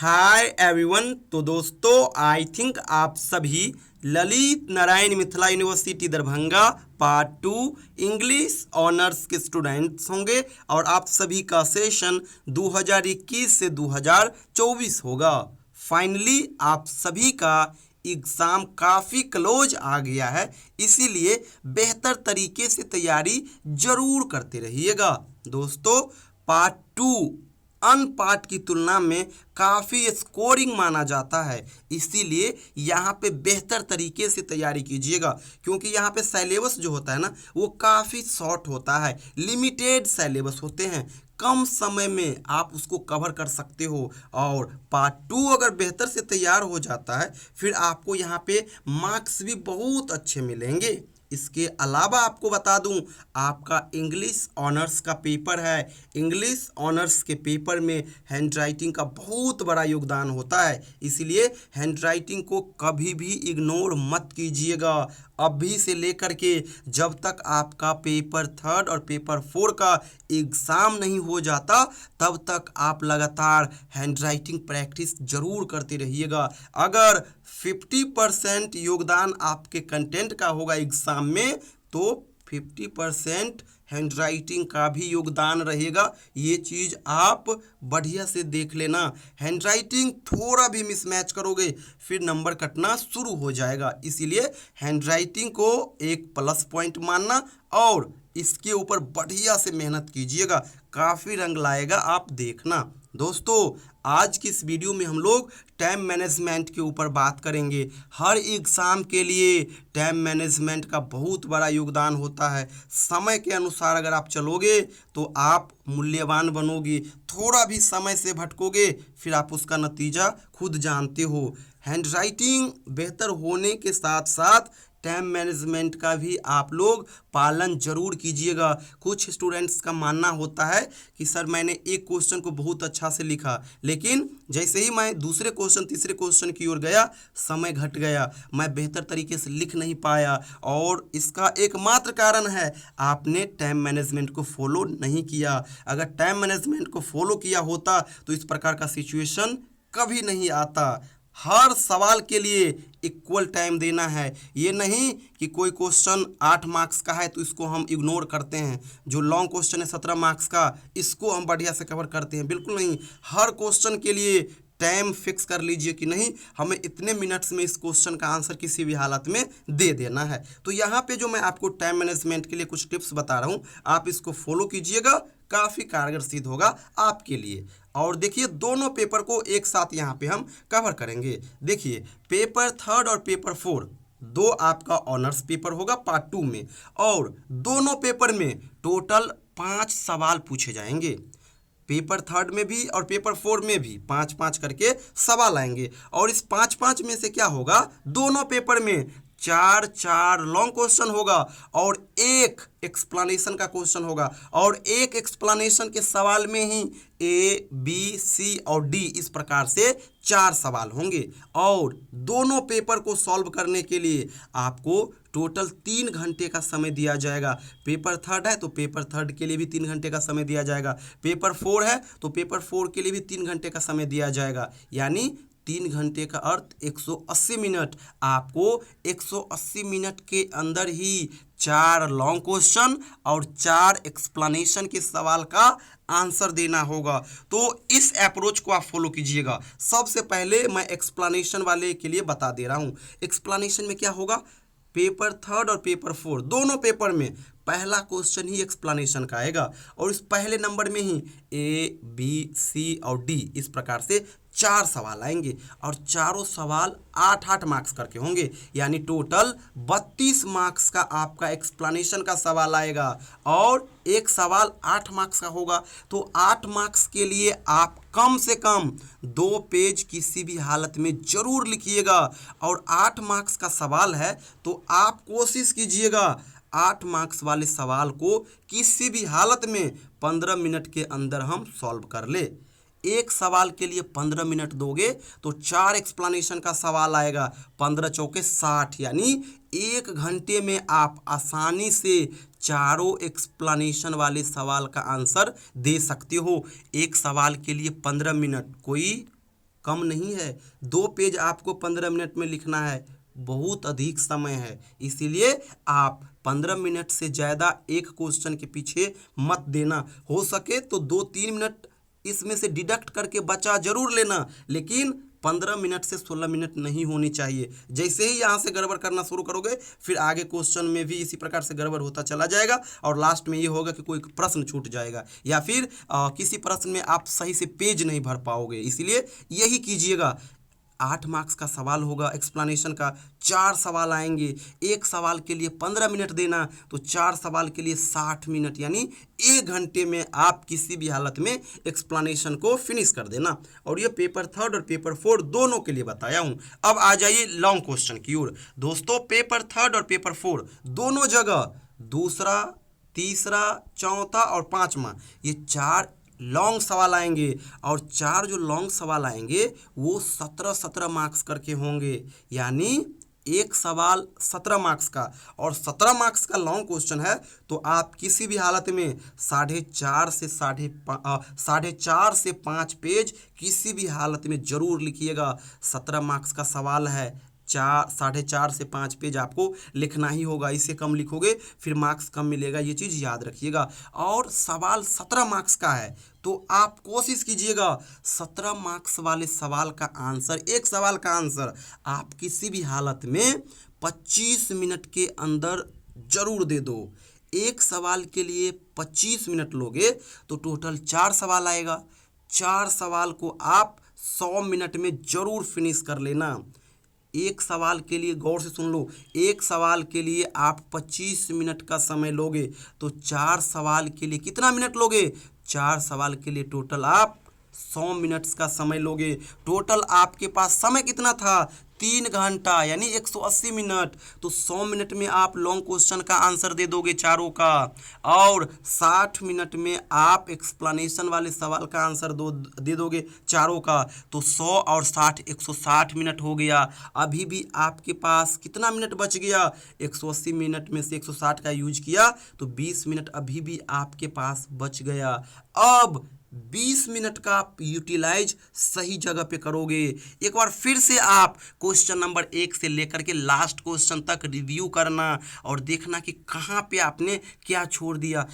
Hi everyone. तो दोस्तों I think आप सभी Lalit Narayan Mithila university Darbhanga part 2 English honours के स्टूडेंट्स होंगे और आप सभी का सेशन 2021 से 2024 होगा। फाइनली आप सभी का एग्ज़ाम काफ़ी क्लोज आ गया है, इसीलिए बेहतर तरीके से तैयारी जरूर करते रहिएगा। दोस्तों पार्ट 2 अन्य पार्ट की तुलना में काफ़ी स्कोरिंग माना जाता है, इसीलिए यहाँ पे बेहतर तरीके से तैयारी कीजिएगा, क्योंकि यहाँ पे सिलेबस जो होता है ना वो काफ़ी शॉर्ट होता है, लिमिटेड सिलेबस होते हैं, कम समय में आप उसको कवर कर सकते हो। और पार्ट 2 अगर बेहतर से तैयार हो जाता है फिर आपको यहाँ पे मार्क्स भी बहुत अच्छे मिलेंगे। इसके अलावा आपको बता दूं, आपका इंग्लिश ऑनर्स का पेपर है। इंग्लिश ऑनर्स के पेपर में हैंडराइटिंग का बहुत बड़ा योगदान होता है, इसलिए हैंडराइटिंग को कभी भी इग्नोर मत कीजिएगा। अभी से लेकर के जब तक आपका पेपर 3 और पेपर 4 का एग्ज़ाम नहीं हो जाता तब तक आप लगातार हैंडराइटिंग प्रैक्टिस जरूर करते रहिएगा। अगर 50% योगदान आपके कंटेंट का होगा एग्ज़ाम में तो 50% हैंडराइटिंग का भी योगदान रहेगा। ये चीज़ आप बढ़िया से देख लेना। हैंडराइटिंग थोड़ा भी मिसमैच करोगे फिर नंबर कटना शुरू हो जाएगा, इसीलिए हैंडराइटिंग को एक प्लस पॉइंट मानना और इसके ऊपर बढ़िया से मेहनत कीजिएगा, काफ़ी रंग लाएगा, आप देखना। दोस्तों आज की इस वीडियो में हम लोग टाइम मैनेजमेंट के ऊपर बात करेंगे। हर एग्ज़ाम के लिए टाइम मैनेजमेंट का बहुत बड़ा योगदान होता है। समय के अनुसार अगर आप चलोगे तो आप मूल्यवान बनोगे, थोड़ा भी समय से भटकोगे फिर आप उसका नतीजा खुद जानते हो। हैंडराइटिंग बेहतर होने के साथ साथ टाइम मैनेजमेंट का भी आप लोग पालन जरूर कीजिएगा। कुछ स्टूडेंट्स का मानना होता है कि सर मैंने एक क्वेश्चन को बहुत अच्छा से लिखा, लेकिन जैसे ही मैं दूसरे क्वेश्चन तीसरे क्वेश्चन की ओर गया समय घट गया, मैं बेहतर तरीके से लिख नहीं पाया। और इसका एकमात्र कारण है आपने टाइम मैनेजमेंट को फॉलो नहीं किया। अगर टाइम मैनेजमेंट को फॉलो किया होता तो इस प्रकार का सिचुएशन कभी नहीं आता। हर सवाल के लिए इक्वल टाइम देना है। ये नहीं कि कोई क्वेश्चन 8 मार्क्स का है तो इसको हम इग्नोर करते हैं, जो लॉन्ग क्वेश्चन है 17 मार्क्स का इसको हम बढ़िया से कवर करते हैं, बिल्कुल नहीं। हर क्वेश्चन के लिए टाइम फिक्स कर लीजिए कि नहीं हमें इतने मिनट्स में इस क्वेश्चन का आंसर किसी भी हालत में दे देना है। तो यहाँ पे जो मैं आपको टाइम मैनेजमेंट के लिए कुछ टिप्स बता रहा हूँ, आप इसको फॉलो कीजिएगा, काफ़ी कारगर सिद्ध होगा आपके लिए। और देखिए दोनों पेपर को एक साथ यहाँ पे हम कवर करेंगे। देखिए पेपर 3 और पेपर 4 दो आपका ऑनर्स पेपर होगा पार्ट 2 में, और दोनों पेपर में टोटल 5 सवाल पूछे जाएंगे। पेपर 3 में भी और पेपर 4 में भी 5-5 करके सवाल आएंगे, और इस 5-5 में से क्या होगा, दोनों पेपर में 4-4 लॉन्ग क्वेश्चन होगा और एक एक्सप्लेनेशन का क्वेश्चन होगा, और एक एक्सप्लेनेशन के सवाल में ही ए बी सी और डी इस प्रकार से 4 सवाल होंगे। और दोनों पेपर को सॉल्व करने के लिए आपको टोटल 3 घंटे का समय दिया जाएगा। पेपर 3 है तो पेपर 3 के लिए भी 3 घंटे का समय दिया जाएगा, पेपर 4 है तो पेपर 4 के लिए भी 3 घंटे का समय दिया जाएगा। यानी 3 घंटे का अर्थ 180 मिनट। आपको 180 मिनट के अंदर ही 4 लॉन्ग क्वेश्चन और 4 एक्सप्लेनेशन के सवाल का आंसर देना होगा। तो इस अप्रोच को आप फॉलो कीजिएगा। सबसे पहले मैं एक्सप्लेनेशन वाले के लिए बता दे रहा हूँ। एक्सप्लेनेशन में क्या होगा, पेपर 3 और पेपर 4 दोनों पेपर में पहला क्वेश्चन ही एक्सप्लेनेशन का आएगा, और इस पहले नंबर में ही ए बी सी और डी इस प्रकार से 4 सवाल आएंगे, और चारों सवाल 8-8 मार्क्स करके होंगे। यानी टोटल 32 मार्क्स का आपका एक्सप्लेनेशन का सवाल आएगा, और एक सवाल 8 मार्क्स का होगा। तो 8 मार्क्स के लिए आप कम से कम 2 पेज किसी भी हालत में जरूर लिखिएगा। और 8 मार्क्स का सवाल है तो आप कोशिश कीजिएगा 8 मार्क्स वाले सवाल को किसी भी हालत में 15 मिनट के अंदर हम सॉल्व कर ले। एक सवाल के लिए 15 मिनट दोगे तो 4 एक्सप्लेनेशन का सवाल आएगा, 15 चौके 60, यानी 1 घंटे में आप आसानी से चारों एक्सप्लेनेशन वाले सवाल का आंसर दे सकते हो। एक सवाल के लिए 15 मिनट कोई कम नहीं है। 2 पेज आपको 15 मिनट में लिखना है, बहुत अधिक समय है। इसीलिए आप 15 मिनट से ज़्यादा एक क्वेश्चन के पीछे मत देना। हो सके तो 2-3 मिनट इसमें से डिडक्ट करके बचा जरूर लेना, लेकिन 15 मिनट से 16 मिनट नहीं होनी चाहिए। जैसे ही यहाँ से गड़बड़ करना शुरू करोगे, फिर आगे क्वेश्चन में भी इसी प्रकार से गड़बड़ होता चला जाएगा और लास्ट में ये होगा कि कोई प्रश्न छूट जाएगा या फिर किसी प्रश्न में आप सही से पेज नहीं भर पाओगे। इसीलिए यही कीजिएगा। 8 मार्क्स का सवाल होगा एक्सप्लेनेशन का, 4 सवाल आएंगे। एक सवाल के लिए 15 मिनट देना, तो 4 सवाल के लिए 60 मिनट, यानी 1 घंटे में आप किसी भी हालत में एक्सप्लेनेशन को फिनिश कर देना। और ये पेपर 3 और पेपर 4 दोनों के लिए बताया हूँ। अब आ जाइए लॉन्ग क्वेश्चन की ओर। दोस्तों, पेपर 3 और पेपर 4 दोनों जगह दूसरा, तीसरा, चौथा और 5वां, ये 4 लॉन्ग सवाल आएंगे। और 4 जो लॉन्ग सवाल आएंगे वो 17-17 मार्क्स करके होंगे, यानी एक सवाल 17 मार्क्स का और 17 मार्क्स का लॉन्ग क्वेश्चन है। तो आप किसी भी हालत में 4.5 से 5 पेज किसी भी हालत में जरूर लिखिएगा। 17 मार्क्स का सवाल है, 4.5 से 5 पेज आपको लिखना ही होगा। इससे कम लिखोगे फिर मार्क्स कम मिलेगा, ये चीज़ याद रखिएगा। और सवाल 17 मार्क्स का है, तो आप कोशिश कीजिएगा 17 मार्क्स वाले सवाल का आंसर, एक सवाल का आंसर आप किसी भी हालत में 25 मिनट के अंदर जरूर दे दो। एक सवाल के लिए 25 मिनट लोगे तो टोटल 4 सवाल आएगा। 4 सवाल को आप 100 मिनट में जरूर फिनिश कर लेना। एक सवाल के लिए, गौर से सुन लो, एक सवाल के लिए आप 25 मिनट का समय लोगे तो 4 सवाल के लिए कितना मिनट लोगे? 4 सवाल के लिए टोटल आप 100 मिनट्स का समय लोगे। टोटल आपके पास समय कितना था? 3 घंटा, यानी 180 मिनट। तो 100 मिनट में आप लॉन्ग क्वेश्चन का आंसर दे दोगे चारों का, और 60 मिनट में आप एक्सप्लेनेशन वाले सवाल का आंसर दे दोगे चारों का। तो 100 और 60 160 मिनट हो गया। अभी भी आपके पास कितना मिनट बच गया? 180 मिनट में से 160 का यूज किया तो 20 मिनट अभी भी आपके पास बच गया। अब 20 मिनट का आप यूटिलाइज सही जगह पे करोगे। एक बार फिर से आप क्वेश्चन नंबर 1 से लेकर के लास्ट क्वेश्चन तक रिव्यू करना और देखना कि कहाँ पे आपने क्या छोड़ दिया।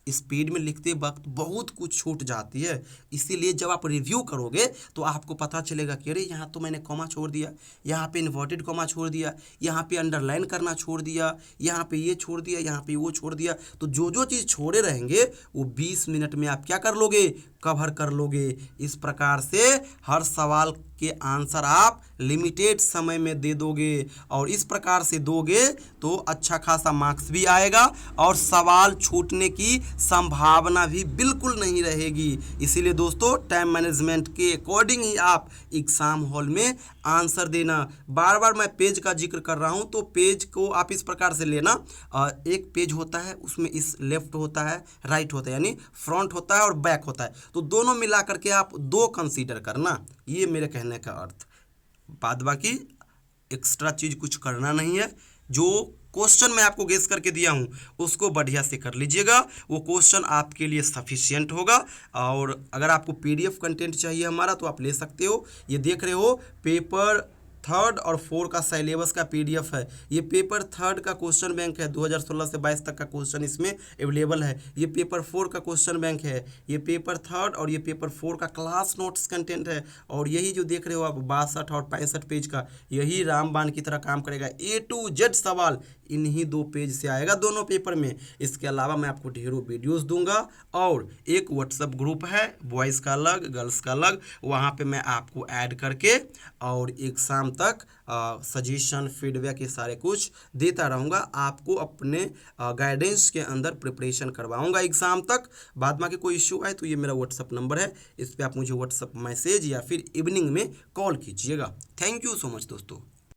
स्पीड में लिखते वक्त बहुत कुछ छूट जाती है, इसीलिए जब आप रिव्यू करोगे तो आपको पता चलेगा कि अरे यहाँ तो मैंने कॉमा छोड़ दिया, यहाँ पे इन्वर्टेड कॉमा छोड़ दिया, यहाँ पे अंडरलाइन करना छोड़ दिया, यहाँ पे ये छोड़ दिया, यहाँ पे वो छोड़ दिया। तो जो जो चीज़ छोड़े रहेंगे वो 20 मिनट में आप क्या कर लोगे? कवर कर लोगे। इस प्रकार से हर सवाल के आंसर आप लिमिटेड समय में दे दोगे, और इस प्रकार से दोगे तो अच्छा खासा मार्क्स भी आएगा और सवाल छूटने की संभावना भी बिल्कुल नहीं रहेगी। इसीलिए दोस्तों, टाइम मैनेजमेंट के अकॉर्डिंग ही आप एग्ज़ाम हॉल में आंसर देना। बार बार मैं पेज का जिक्र कर रहा हूं, तो पेज को आप इस प्रकार से लेना। एक पेज होता है, उसमें इस लेफ्ट होता है, राइट होता है, यानी फ्रंट होता है और बैक होता है। तो दोनों मिला करके आप 2 कंसीडर करना, ये मेरे कहने का अर्थ। बाद बाकी एक्स्ट्रा चीज़ कुछ करना नहीं है। जो क्वेश्चन मैं आपको गेस करके दिया हूँ उसको बढ़िया से कर लीजिएगा, वो क्वेश्चन आपके लिए सफिशिएंट होगा। और अगर आपको PDF कंटेंट चाहिए हमारा तो आप ले सकते हो। ये देख रहे हो पेपर 3 और 4 का सिलेबस का PDF है। ये पेपर 3 का क्वेश्चन बैंक है, 2016 से 22 तक का क्वेश्चन इसमें अवेलेबल है। ये पेपर 4 का क्वेश्चन बैंक है, ये पेपर 3 और ये पेपर 4 का क्लास नोट्स कंटेंट है। और यही जो देख रहे हो आप 62 और 65 पेज का, यही रामबाण की तरह काम करेगा। A to Z सवाल इन्हीं 2 पेज से आएगा दोनों पेपर में। इसके अलावा मैं आपको ढेरों वीडियोस दूंगा, और एक व्हाट्सएप ग्रुप है, बॉयज़ का अलग गर्ल्स का अलग, वहाँ पे मैं आपको ऐड करके और एग्ज़ाम तक सजेशन फीडबैक ये सारे कुछ देता रहूँगा। आपको अपने गाइडेंस के अंदर प्रिपरेशन करवाऊँगा एग्ज़ाम तक। बाद में के कोई इश्यू आए तो ये मेरा व्हाट्सएप नंबर है, इस पर आप मुझे व्हाट्सएप मैसेज या फिर इवनिंग में कॉल कीजिएगा। थैंक यू सो मच दोस्तों।